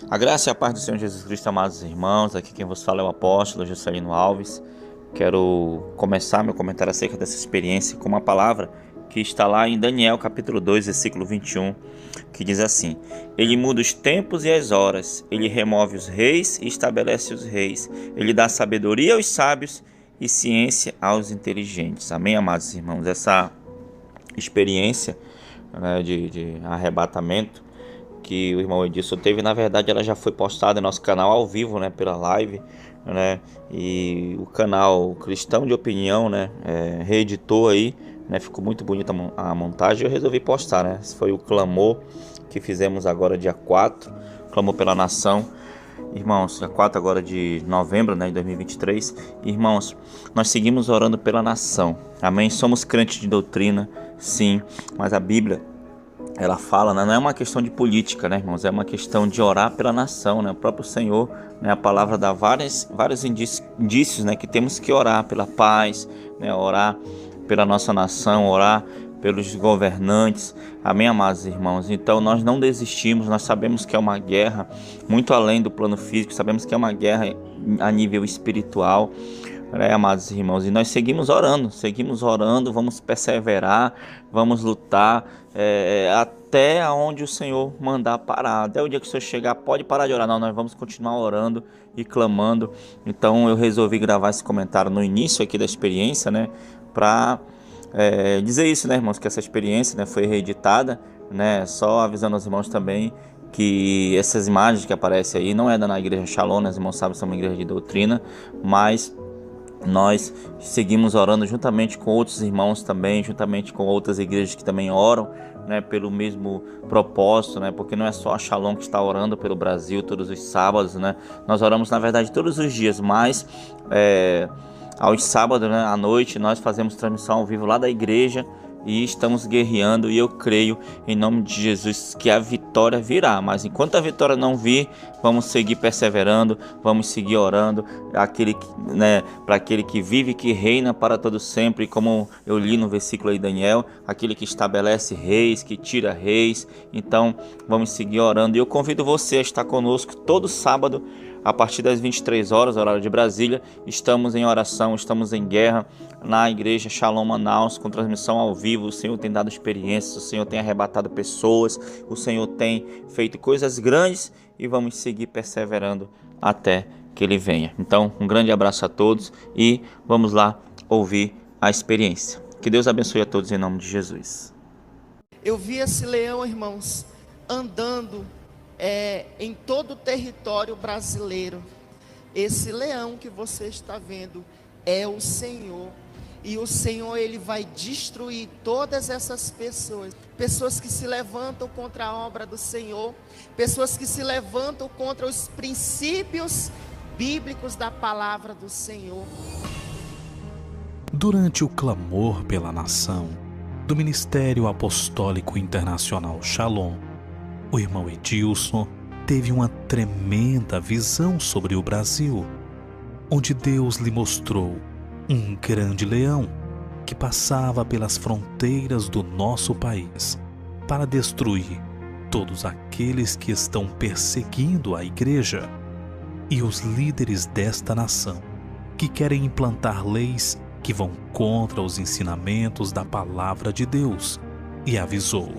A graça e a paz do Senhor Jesus Cristo, amados irmãos. Aqui quem vos fala é o apóstolo Juscelino Alves. Quero começar meu comentário acerca dessa experiência com uma palavra que está lá em Daniel capítulo 2, versículo 21, que diz assim: Ele muda os tempos e as horas, ele remove os reis e estabelece os reis, ele dá sabedoria aos sábios e ciência aos inteligentes. Amém, amados irmãos? Essa experiência, né, de arrebatamento que o irmão Edilson teve, na verdade ela já foi postada em nosso canal ao vivo, né, pela live, né, e o canal Cristão de Opinião, né, reeditou aí, né, ficou muito bonita a montagem, eu resolvi postar, né. Esse foi o clamor que fizemos agora dia 4, clamor pela nação, irmãos, dia 4 agora de novembro, né, de 2023, irmãos, nós seguimos orando pela nação, amém, somos crentes de doutrina, sim, mas a Bíblia ela fala, né, não é uma questão de política, né, irmãos, é uma questão de orar pela nação, né, o próprio Senhor, né, a palavra dá vários indícios, né, que temos que orar pela paz, né, orar pela nossa nação, orar pelos governantes, amém, amados irmãos. Então nós não desistimos, nós sabemos que é uma guerra muito além do plano físico, sabemos que é uma guerra a nível espiritual, amados irmãos, e nós seguimos orando, vamos perseverar, vamos lutar até onde o Senhor mandar parar, até o dia que o Senhor chegar, pode parar de orar, não, nós vamos continuar orando e clamando. Então eu resolvi gravar esse comentário no início aqui da experiência, né, para dizer isso, né, irmãos, que essa experiência, né, foi reeditada, né, só avisando aos irmãos também que essas imagens que aparecem aí não é da na igreja Shalom, né, os irmãos sabem que são uma igreja de doutrina, mas nós seguimos orando juntamente com outros irmãos também, juntamente com outras igrejas que também oram, né, pelo mesmo propósito, né, porque não é só a Shalom que está orando pelo Brasil todos os sábados, né, nós oramos na verdade todos os dias, mas aos sábados, né, à noite, nós fazemos transmissão ao vivo lá da igreja e estamos guerreando, e eu creio em nome de Jesus que a vitória virá, mas enquanto a vitória não vir, vamos seguir perseverando, vamos seguir orando, para aquele que vive e que reina para todo sempre, como eu li no versículo aí de Daniel, aquele que estabelece reis, que tira reis. Então vamos seguir orando, e eu convido você a estar conosco todo sábado a partir das 23 horas, horário de Brasília. Estamos em oração, estamos em guerra na igreja Shalom Manaus, com transmissão ao vivo. O Senhor tem dado experiências, o Senhor tem arrebatado pessoas, o Senhor tem feito coisas grandes, e vamos seguir perseverando até que Ele venha. Então, um grande abraço a todos e vamos lá ouvir a experiência. Que Deus abençoe a todos em nome de Jesus. Eu vi esse leão, irmãos, andando em todo o território brasileiro. Esse leão que você está vendo é o Senhor, e o Senhor, Ele vai destruir todas essas pessoas que se levantam contra a obra do Senhor, pessoas que se levantam contra os princípios bíblicos da palavra do Senhor. Durante o clamor pela nação do Ministério Apostólico Internacional Shalom, o irmão Edilson teve uma tremenda visão sobre o Brasil, onde Deus lhe mostrou um grande leão que passava pelas fronteiras do nosso país para destruir todos aqueles que estão perseguindo a igreja e os líderes desta nação que querem implantar leis que vão contra os ensinamentos da palavra de Deus, e avisou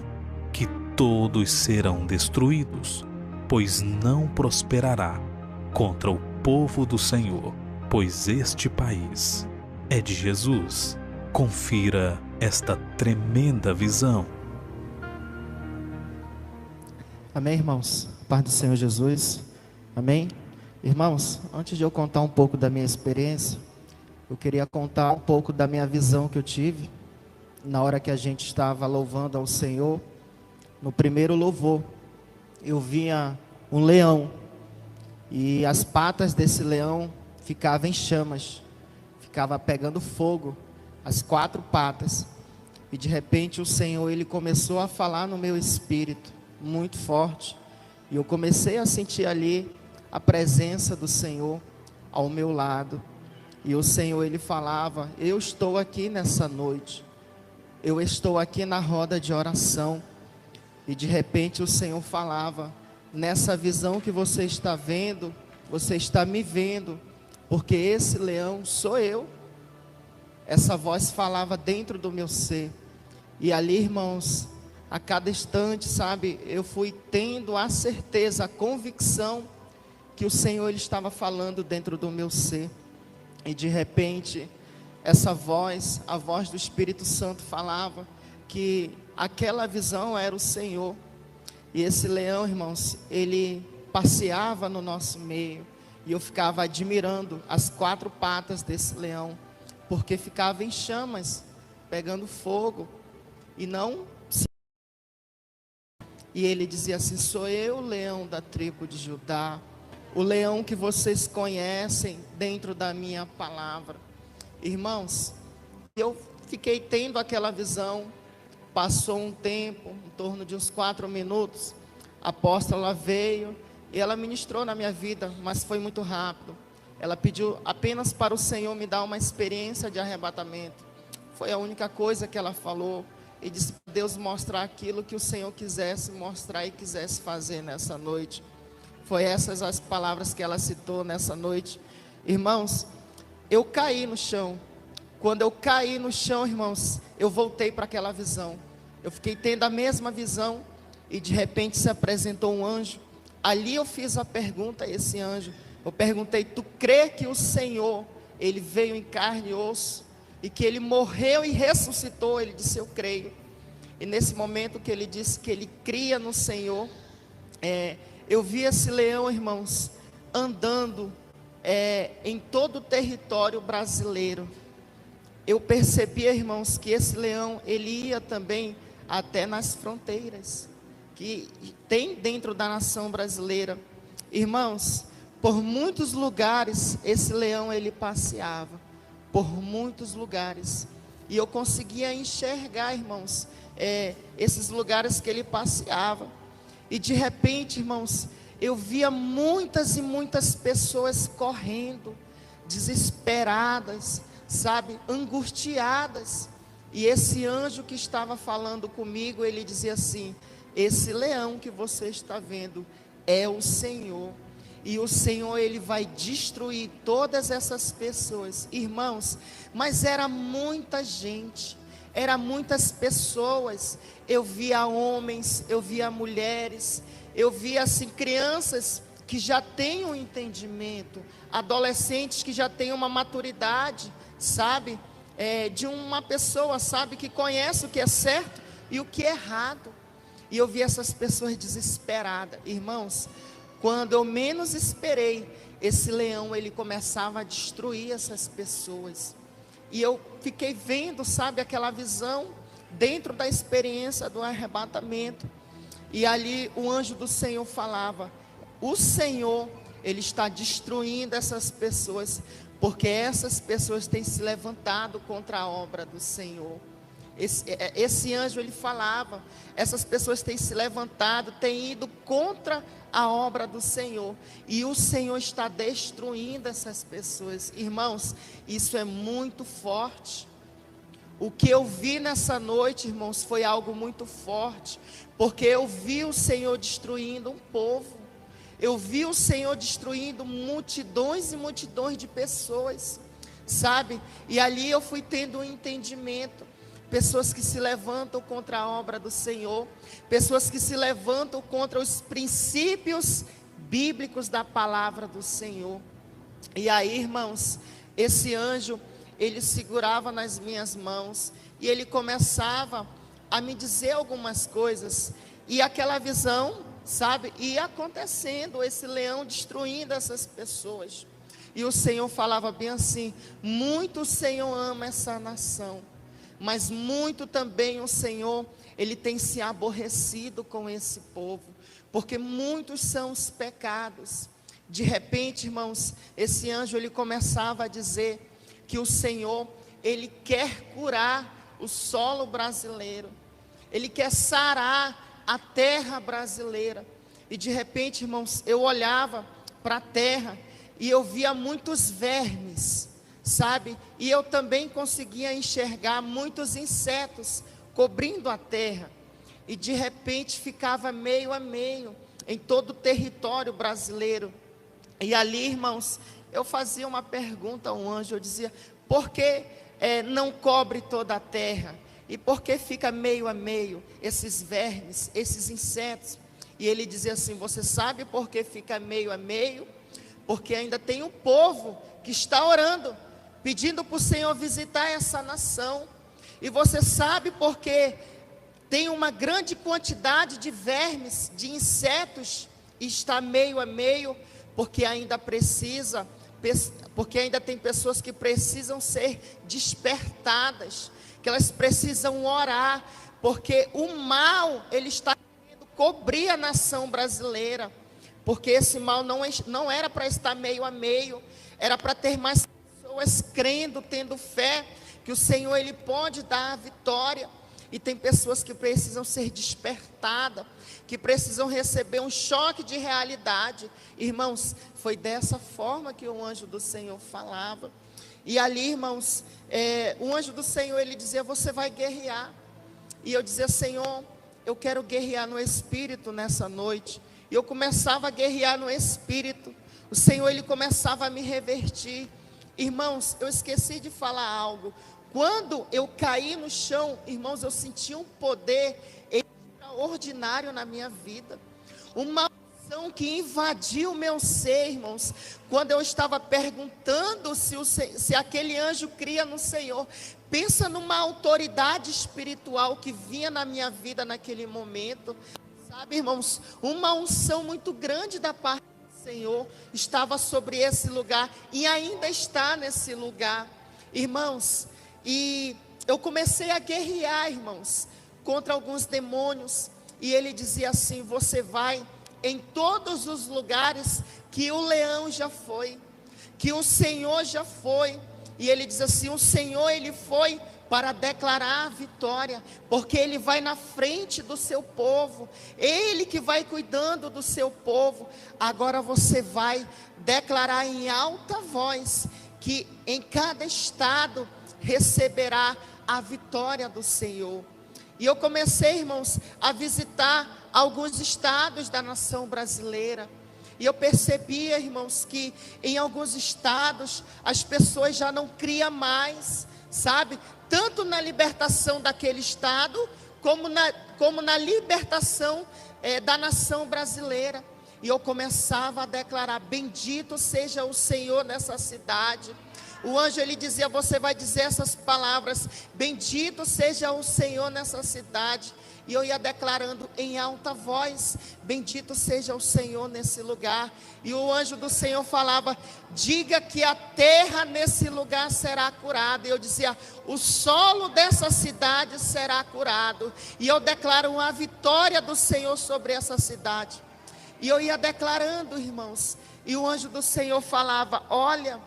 que todos serão destruídos, pois não prosperará contra o povo do Senhor, pois este país é de Jesus. Confira esta tremenda visão. Amém, irmãos? Paz do Senhor Jesus. Amém? Irmãos, antes de eu contar um pouco da minha experiência, eu queria contar um pouco da minha visão que eu tive na hora que a gente estava louvando ao Senhor. No primeiro louvor, eu via um leão, e as patas desse leão ficavam em chamas, ficava pegando fogo, as 4 patas, e de repente o Senhor, Ele começou a falar no meu espírito, muito forte, e eu comecei a sentir ali a presença do Senhor ao meu lado, E o Senhor, Ele falava: eu estou aqui nessa noite, eu estou aqui na roda de oração. E de repente o Senhor falava: nessa visão que você está vendo, você está me vendo, porque esse leão sou eu. Essa voz falava dentro do meu ser. E ali, irmãos, a cada instante, sabe, eu fui tendo a certeza, a convicção que o Senhor, Ele estava falando dentro do meu ser. E de repente, essa voz, a voz do Espírito Santo falava que aquela visão era o Senhor. E esse leão, irmãos, ele passeava no nosso meio. E eu ficava admirando as 4 patas desse leão, porque ficava em chamas, pegando fogo. E não... E ele dizia assim: sou eu, o leão da tribo de Judá, o leão que vocês conhecem dentro da minha palavra. Irmãos, eu fiquei tendo aquela visão. Passou um tempo, em torno de uns 4 minutos, a apóstola veio e ela ministrou na minha vida, mas foi muito rápido. Ela pediu apenas para o Senhor me dar uma experiência de arrebatamento. Foi a única coisa que ela falou. E disse para Deus mostrar aquilo que o Senhor quisesse mostrar e quisesse fazer nessa noite. Foi essas as palavras que ela citou nessa noite. Irmãos, eu caí no chão. Quando eu caí no chão, irmãos, eu voltei para aquela visão. Eu fiquei tendo a mesma visão e de repente se apresentou um anjo. Ali eu fiz a pergunta a esse anjo. Eu perguntei: tu crê que o Senhor, Ele veio em carne e osso e que Ele morreu e ressuscitou? Ele disse: eu creio. E nesse momento que ele disse que ele cria no Senhor, eu vi esse leão, irmãos, andando em todo o território brasileiro. Eu percebia, irmãos, que esse leão, ele ia também até nas fronteiras que tem dentro da nação brasileira. Irmãos, por muitos lugares esse leão ele passeava, por muitos lugares, e eu conseguia enxergar, irmãos, esses lugares que ele passeava. E de repente, irmãos, eu via muitas e muitas pessoas correndo, desesperadas, sabe, angustiadas. E esse anjo que estava falando comigo, ele dizia assim: esse leão que você está vendo é o Senhor, e o Senhor, Ele vai destruir todas essas pessoas. Irmãos, mas era muita gente, eram muitas pessoas. Eu via homens, eu via mulheres, eu via assim crianças que já têm um entendimento, adolescentes que já têm uma maturidade, sabe, de uma pessoa, sabe, que conhece o que é certo e o que é errado. E eu vi essas pessoas desesperadas. Irmãos, quando eu menos esperei, esse leão, ele começava a destruir essas pessoas. E eu fiquei vendo, sabe, aquela visão dentro da experiência do arrebatamento. E ali o anjo do Senhor falava: o Senhor, Ele está destruindo essas pessoas, porque essas pessoas têm se levantado contra a obra do Senhor. Esse anjo, ele falava: essas pessoas têm se levantado, têm ido contra a obra do Senhor, e o Senhor está destruindo essas pessoas. Irmãos, isso é muito forte. O que eu vi nessa noite, irmãos, foi algo muito forte, porque eu vi o Senhor destruindo um povo, eu vi o Senhor destruindo multidões e multidões de pessoas, sabe? E ali eu fui tendo um entendimento. Pessoas que se levantam contra a obra do Senhor, pessoas que se levantam contra os princípios bíblicos da palavra do Senhor. E aí, irmãos, esse anjo, ele segurava nas minhas mãos e ele começava a me dizer algumas coisas, e aquela visão, sabe, ia acontecendo, esse leão destruindo essas pessoas. E o Senhor falava bem assim: muito o Senhor ama essa nação, mas muito também o Senhor, Ele tem se aborrecido com esse povo, porque muitos são os pecados. De repente, irmãos, esse anjo, ele começava a dizer que o Senhor, Ele quer curar o solo brasileiro, Ele quer sarar a terra brasileira. E de repente, irmãos, eu olhava para a terra e eu via muitos vermes, sabe? E eu também conseguia enxergar muitos insetos cobrindo a terra. E de repente ficava meio a meio em todo o território brasileiro. E ali, irmãos, eu fazia uma pergunta ao anjo, eu dizia: por que não cobre toda a terra? E por que fica meio a meio esses vermes, esses insetos? E ele dizia assim: você sabe por que fica meio a meio? Porque ainda tem um povo que está orando, pedindo para o Senhor visitar essa nação. E você sabe por que tem uma grande quantidade de vermes, de insetos, e está meio a meio? Porque ainda tem pessoas que precisam ser despertadas, que elas precisam orar, porque o mal, ele está querendo cobrir a nação brasileira, porque esse mal não era para estar meio a meio, era para ter mais pessoas crendo, tendo fé, que o Senhor, ele pode dar a vitória. E tem pessoas que precisam ser despertadas, que precisam receber um choque de realidade. Irmãos, foi dessa forma que o anjo do Senhor falava. E ali, irmãos, o anjo do Senhor, ele dizia: você vai guerrear. E eu dizia: Senhor, eu quero guerrear no Espírito nessa noite. E eu começava a guerrear no Espírito. O Senhor, ele começava a me revertir. Irmãos, eu esqueci de falar algo. Quando eu caí no chão, irmãos, eu senti um poder extraordinário na minha vida. Uma unção que invadiu o meu ser, irmãos. Quando eu estava perguntando se aquele anjo cria no Senhor. Pensa numa autoridade espiritual que vinha na minha vida naquele momento. Sabe, irmãos, uma unção muito grande da parte do Senhor estava sobre esse lugar e ainda está nesse lugar. Irmãos, e eu comecei a guerrear, irmãos, contra alguns demônios. E ele dizia assim: você vai em todos os lugares que o leão já foi, que o Senhor já foi. E ele diz assim: o Senhor, ele foi para declarar a vitória, porque ele vai na frente do seu povo, ele que vai cuidando do seu povo. Agora você vai declarar em alta voz que em cada estado receberá a vitória do Senhor. E eu comecei, irmãos, a visitar alguns estados da nação brasileira. E eu percebia, irmãos, que em alguns estados as pessoas já não criam mais, sabe? Tanto na libertação daquele estado, como na libertação da nação brasileira. E eu começava a declarar: bendito seja o Senhor nessa cidade. O anjo, ele dizia: você vai dizer essas palavras: bendito seja o Senhor nessa cidade. E eu ia declarando em alta voz: bendito seja o Senhor nesse lugar. E o anjo do Senhor falava: diga que a terra nesse lugar será curada. E eu dizia: o solo dessa cidade será curado. E eu declaro a vitória do Senhor sobre essa cidade. E eu ia declarando, irmãos. E o anjo do Senhor falava: olha,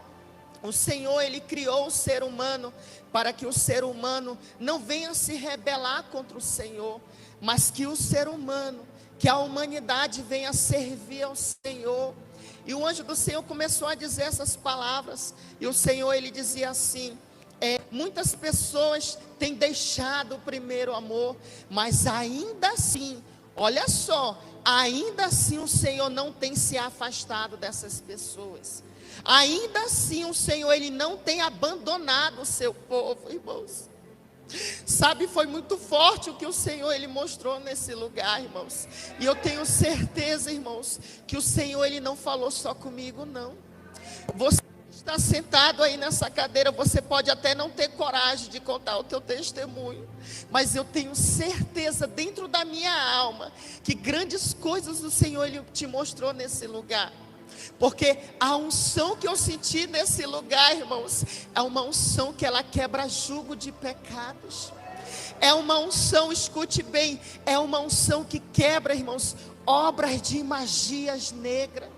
o Senhor, ele criou o ser humano para que o ser humano não venha se rebelar contra o Senhor, mas que o ser humano, que a humanidade venha servir ao Senhor. E o anjo do Senhor começou a dizer essas palavras. E o Senhor, ele dizia assim: muitas pessoas têm deixado o primeiro amor, mas ainda assim, olha só, ainda assim o Senhor não tem se afastado dessas pessoas. Ainda assim o Senhor, ele não tem abandonado o seu povo, irmãos. Sabe, foi muito forte o que o Senhor, ele mostrou nesse lugar, irmãos. E eu tenho certeza, irmãos, que o Senhor, ele não falou só comigo, não. Você está sentado aí nessa cadeira, você pode até não ter coragem de contar o teu testemunho, mas eu tenho certeza dentro da minha alma que grandes coisas o Senhor, ele te mostrou nesse lugar. Porque a unção que eu senti nesse lugar, irmãos, é uma unção que ela quebra jugo de pecados. É uma unção, escute bem, é uma unção que quebra, irmãos, obras de magias negras.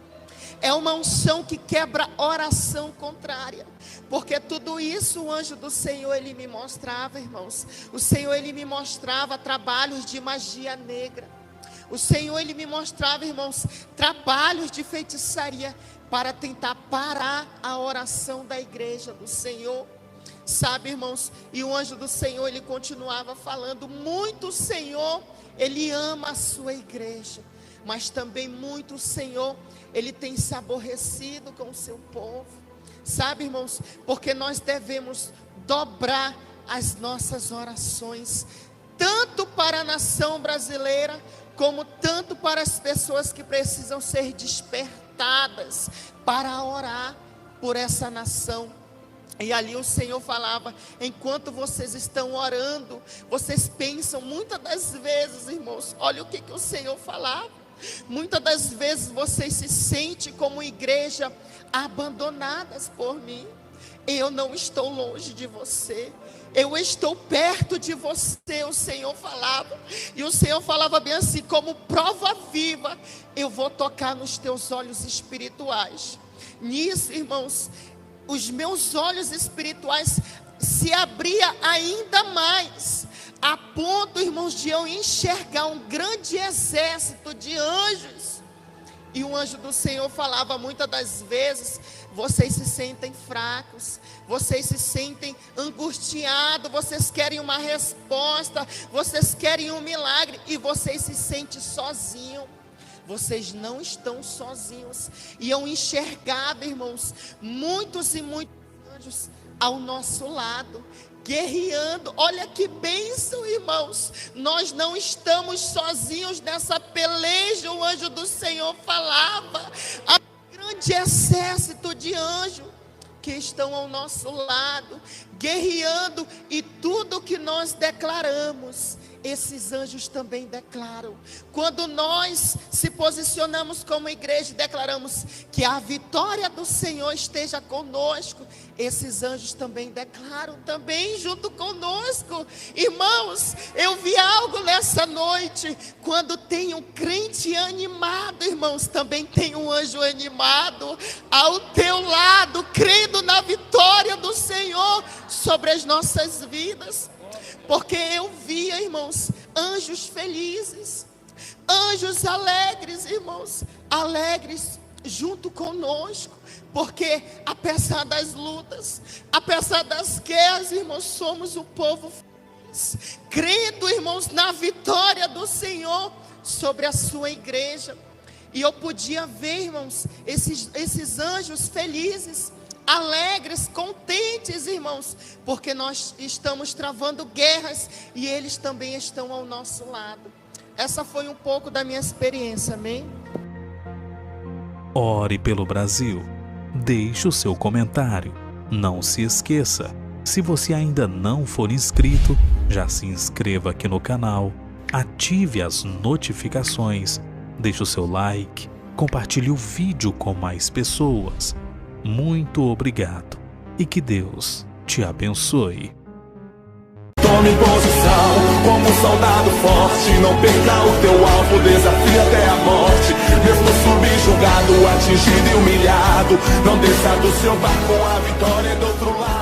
É uma unção que quebra oração contrária. Porque tudo isso o anjo do Senhor, ele me mostrava, irmãos. O Senhor, ele me mostrava trabalhos de magia negra. O Senhor, ele me mostrava, irmãos, trabalhos de feitiçaria para tentar parar a oração da igreja do Senhor. Sabe, irmãos, e o anjo do Senhor, ele continuava falando, muito o Senhor, ele ama a sua igreja, mas também muito o Senhor, ele tem se aborrecido com o seu povo. Sabe, irmãos, porque nós devemos dobrar as nossas orações, tanto para a nação brasileira, como tanto para as pessoas que precisam ser despertadas para orar por essa nação. E ali o Senhor falava, enquanto vocês estão orando, vocês pensam, muitas das vezes, irmãos, olha o que o Senhor falava, muitas das vezes vocês se sentem como igreja abandonadas por mim. Eu não estou longe de você, eu estou perto de você, o Senhor falava. E o Senhor falava bem assim, como prova viva, eu vou tocar nos teus olhos espirituais. Nisso, irmãos, os meus olhos espirituais se abria ainda mais, a ponto, irmãos, de eu enxergar um grande exército de anjos. E o anjo do Senhor falava muitas das vezes, vocês se sentem fracos, vocês se sentem angustiados, vocês querem uma resposta, vocês querem um milagre, e vocês se sentem sozinhos. Vocês não estão sozinhos. E eu enxergava, irmãos, muitos e muitos anjos ao nosso lado, guerreando. Olha que bênção, irmãos. Nós não estamos sozinhos nessa peleja. O anjo do Senhor falava. Há um grande exército de anjos que estão ao nosso lado, guerreando. E tudo que nós declaramos, esses anjos também declaram. Quando nós se posicionamos como igreja e declaramos que a vitória do Senhor esteja conosco, esses anjos também declaram, também junto conosco. Irmãos, eu vi algo nessa noite. Quando tem um crente animado, irmãos, também tem um anjo animado ao teu lado, crendo na vitória do Senhor sobre as nossas vidas. Porque eu via, irmãos, anjos felizes, anjos alegres, irmãos, alegres junto conosco. Porque apesar das lutas, apesar das guerras, irmãos, somos um povo feliz, crendo, irmãos, na vitória do Senhor sobre a sua igreja. E eu podia ver, irmãos, esses anjos felizes, alegres, contentes, irmãos, porque nós estamos travando guerras e eles também estão ao nosso lado. Essa foi um pouco da minha experiência, amém? Ore pelo Brasil. Deixe o seu comentário. Não se esqueça, se você ainda não for inscrito, já se inscreva aqui no canal, ative as notificações, deixe o seu like, compartilhe o vídeo com mais pessoas. Muito obrigado e que Deus te abençoe. Tome posição como um soldado forte, não perca o teu alvo, desafie até a morte. Mesmo subjugado, atingido e humilhado, não desça do seu barco, a vitória é do outro lado.